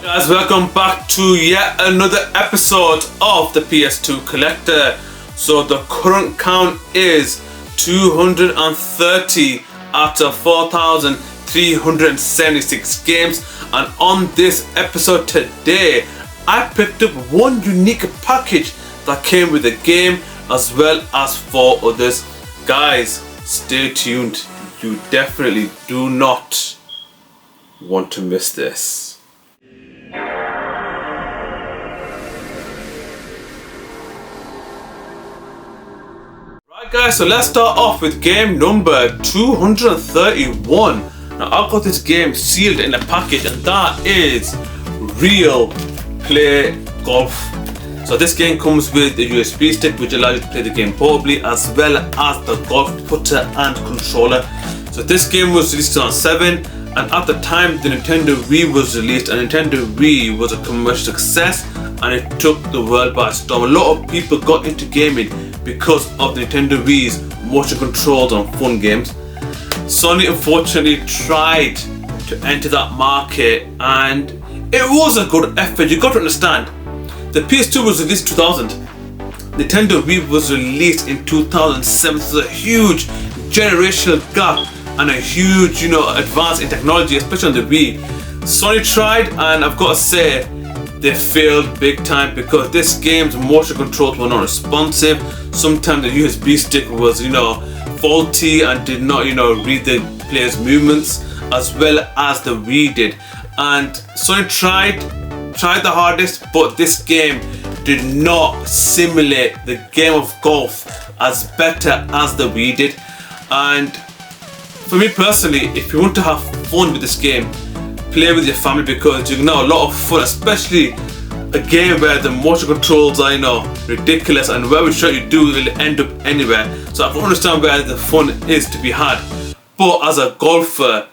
Guys, welcome back to yet another episode of the PS2 Collector. So the current count is 230 out of 4,376 games, and on this episode today I picked up one unique package that came with the game as well as 4 others. Guys, stay tuned, you definitely do not want to miss this. Guys, so let's start off with game number 231. Now I've got this game sealed in a package, and that is Real Play Golf. So this game comes with a USB stick which allows you to play the game portably, as well as the golf putter and controller. So this game was released on 7, and at the time the Nintendo Wii was released, and Nintendo Wii was a commercial success and it took the world by storm. A lot of people got into gaming because of the Nintendo Wii's motion controls and fun games. Sony unfortunately tried to enter that market, and it was a good effort. You got to understand, the PS2 was released in 2000, Nintendo Wii was released in 2007. So there's a huge generational gap and a huge, advance in technology, especially on the Wii. Sony tried, and I've got to say, they failed big time because this game's motion controls were not responsive. Sometimes the USB stick was, faulty and did not, read the player's movements as well as the Wii did. And Sony tried the hardest, but this game did not simulate the game of golf as better as the Wii did. And for me personally, if you want to have fun with this game, play with your family, because you can have a lot of fun, especially a game where the motion controls are ridiculous, and where we try to do will end up anywhere. So I can understand where the fun is to be had, but as a golfer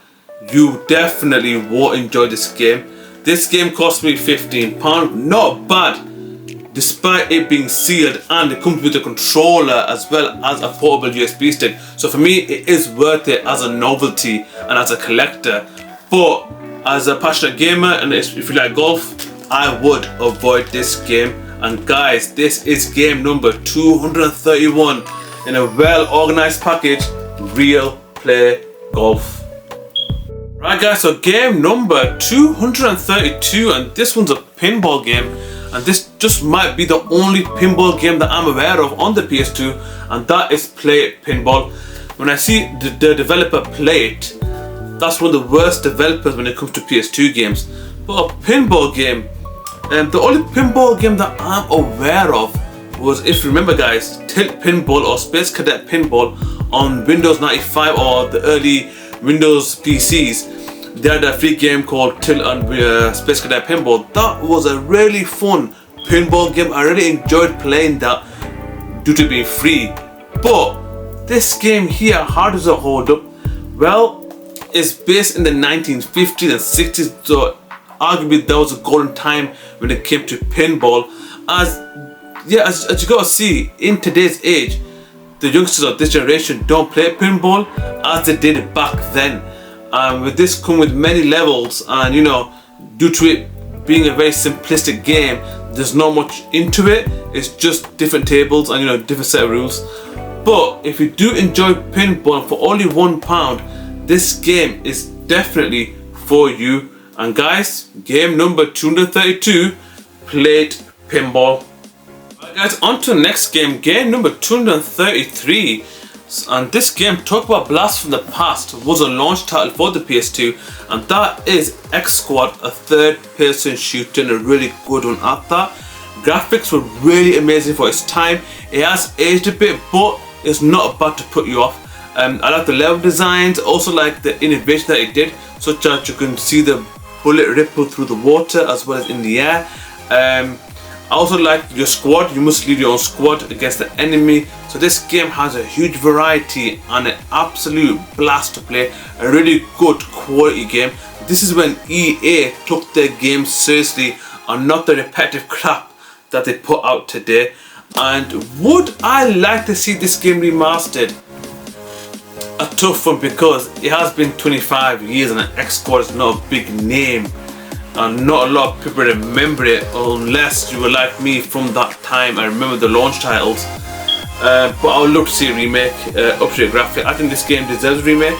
you definitely won't enjoy this game. This game cost me £15, not bad despite it being sealed, and it comes with a controller as well as a portable USB stick. So for me it is worth it as a novelty and as a collector. But as a passionate gamer, and if you like golf, I would avoid this game. And guys, this is game number 231 in a well organized package, Real Play Golf. Right guys, so game number 232, and this one's a pinball game, and this just might be the only pinball game that I'm aware of on the PS2, and that is Play It Pinball. When I see the developer Play It, that's one of the worst developers when it comes to PS2 games. But a pinball game, the only pinball game that I'm aware of was, if you remember guys, Tilt Pinball or Space Cadet Pinball on Windows 95 or the early Windows PCs. They had a free game called Tilt and Space Cadet Pinball. That was a really fun pinball game. I really enjoyed playing that due to being free. But this game here, how does it hold up? Well, it's based in the 1950s and 60s, so arguably that was a golden time when it came to pinball. As you gotta see, in today's age, the youngsters of this generation don't play pinball as they did back then. With this come with many levels, and due to it being a very simplistic game, there's not much into it. It's just different tables and different set of rules. But if you do enjoy pinball for only £1, this game is definitely for you. And guys, game number 232, Play It Pinball. Alright guys, on to the next game, game number 233. And this game, talk about blast from the past, was a launch title for the PS2, and that is X Squad, a third-person shooter, and a really good one at that. Graphics were really amazing for its time. It has aged a bit, but it's not about to put you off. I like the level designs, also like the innovation that it did, such as you can see the bullet ripple through the water as well as in the air. I also like your squad. You must lead your own squad against the enemy. So this game has a huge variety and an absolute blast to play. A really good quality game. This is when EA took their game seriously and not the repetitive crap that they put out today. And would I like to see this game remastered? A tough one, because it has been 25 years and X Squad is not a big name and not a lot of people remember it unless you were like me from that time. I remember the launch titles, but I would love to see a remake, updated graphic. I think this game deserves a remake,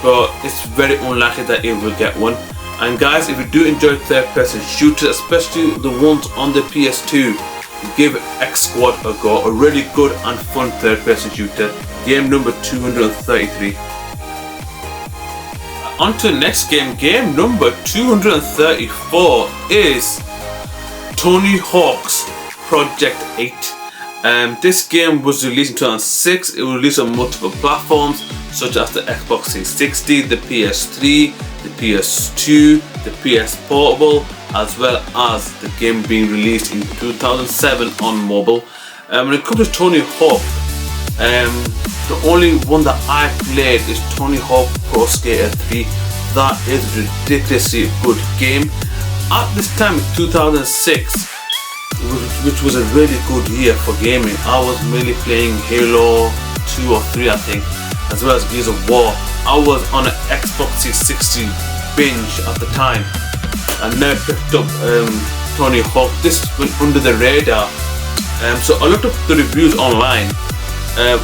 but it's very unlikely that it will get one. And guys, if you do enjoy third-person shooters, especially the ones on the PS2, give X Squad a go. A really good and fun third-person shooter. Game number 233. On to the next game. Game number 234 is Tony Hawk's Project 8. This game was released in 2006. It was released on multiple platforms such as the Xbox 360, the PS3, the PS2, the PS Portable, as well as the game being released in 2007 on mobile. When it comes to Tony Hawk, the only one that I played is Tony Hawk Pro Skater 3. That is a ridiculously good game. At this time in 2006, which was a really good year for gaming, I was mainly playing Halo 2 or 3 I think, as well as Gears of War. I was on an Xbox 360 binge at the time. I never picked up Tony Hawk. This went under the radar. So I looked up the reviews online.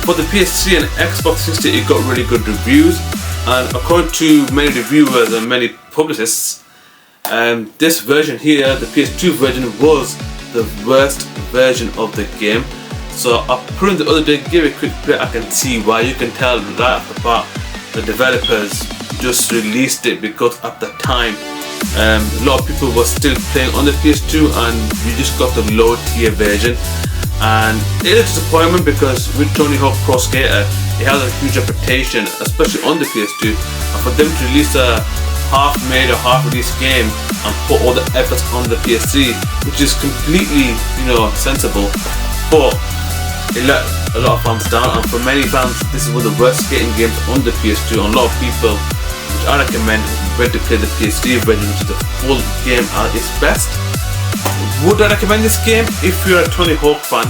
For the PS3 and Xbox 360, it got really good reviews, and according to many reviewers and many publicists, this version here, the PS2 version, was the worst version of the game. So I put in the other day, give it a quick play. I can see why. You can tell right off the bat the developers just released it because at the time a lot of people were still playing on the PS2 and you just got the low tier version. And it is a disappointment because with Tony Hawk Pro Skater, it has a huge reputation, especially on the PS2. And for them to release a half-made or half-released game and put all the efforts on the PS3, which is completely, sensible, but it let a lot of fans down. And for many fans, this is one of the worst skating games on the PS2. And a lot of people, which I recommend, went to play the PS3 version, which is the full game at its best. Would I recommend this game? If you're a Tony Hawk fan,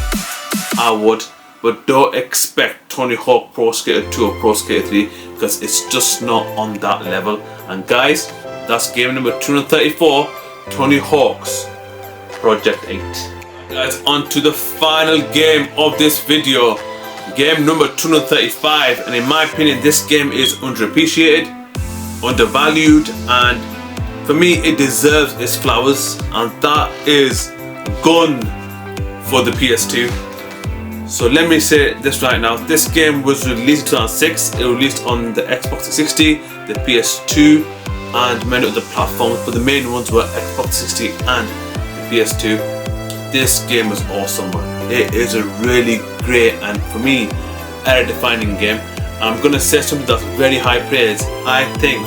I would, but don't expect Tony Hawk Pro Skater 2 or Pro Skater 3 because it's just not on that level. And guys, that's game number 234, Tony Hawk's Project 8. Guys, on to the final game of this video, game number 235, and in my opinion this game is underappreciated, undervalued, and for me it deserves its flowers, and that is Gun for the PS2. So let me say this right now, this game was released in 2006, it was released on the Xbox 360, the PS2 and many other platforms, but the main ones were Xbox 360 and the PS2. This game was awesome, man. It is a really great and for me era-defining game. I'm gonna say something that's very high praise. I think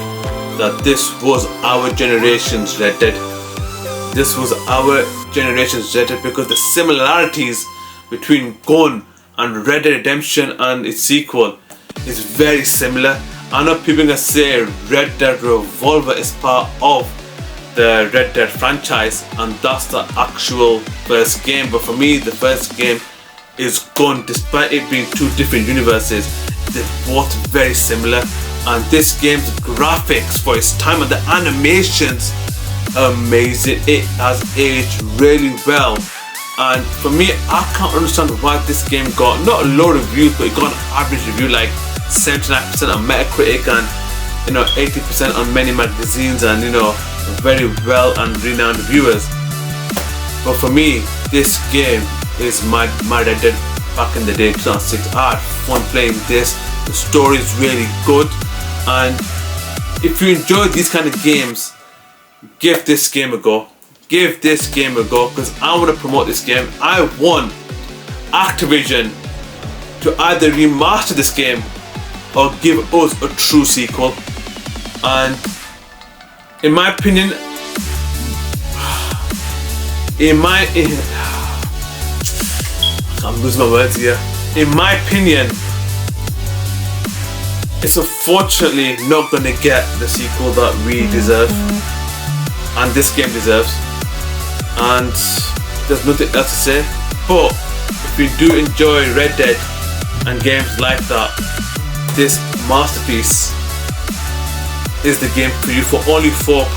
that this was our generation's Red Dead. This was our generation's Red Dead because the similarities between Gun and Red Dead Redemption and its sequel is very similar. I know people are gonna say Red Dead Revolver is part of the Red Dead franchise and that's the actual first game, but for me the first game is Gun. Despite it being two different universes, they're both very similar, and this game's graphics for its time and the animations, amazing. It has aged really well, and for me I can't understand why this game got not a low reviews, but it got an average review like 79% on Metacritic and 80% on many magazines and very well and renowned reviewers. But for me this game is my Red Dead back in the day, 2006. I had fun playing this. The story is really good, and if you enjoy these kind of games, give this game a go. Give this game a go because I want to promote this game. I want Activision to either remaster this game or give us a true sequel. And in my opinion, I'm losing my words here. In my opinion, it's unfortunately not going to get the sequel that we deserve and this game deserves, and there's nothing else to say. But if you do enjoy Red Dead and games like that, this masterpiece is the game for you for only £4.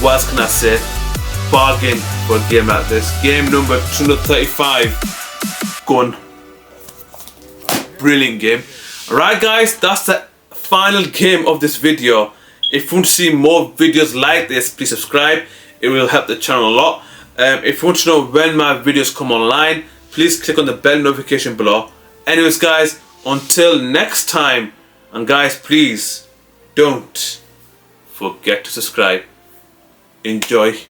what else can I say? Bargain for a game like this. Game number 235. Gun. Brilliant game. Alright guys, that's the final game of this video. If you want to see more videos like this, please subscribe. It will help the channel a lot. If you want to know when my videos come online, please click on the bell notification below. Anyways guys, until next time, and guys please don't forget to subscribe. Enjoy.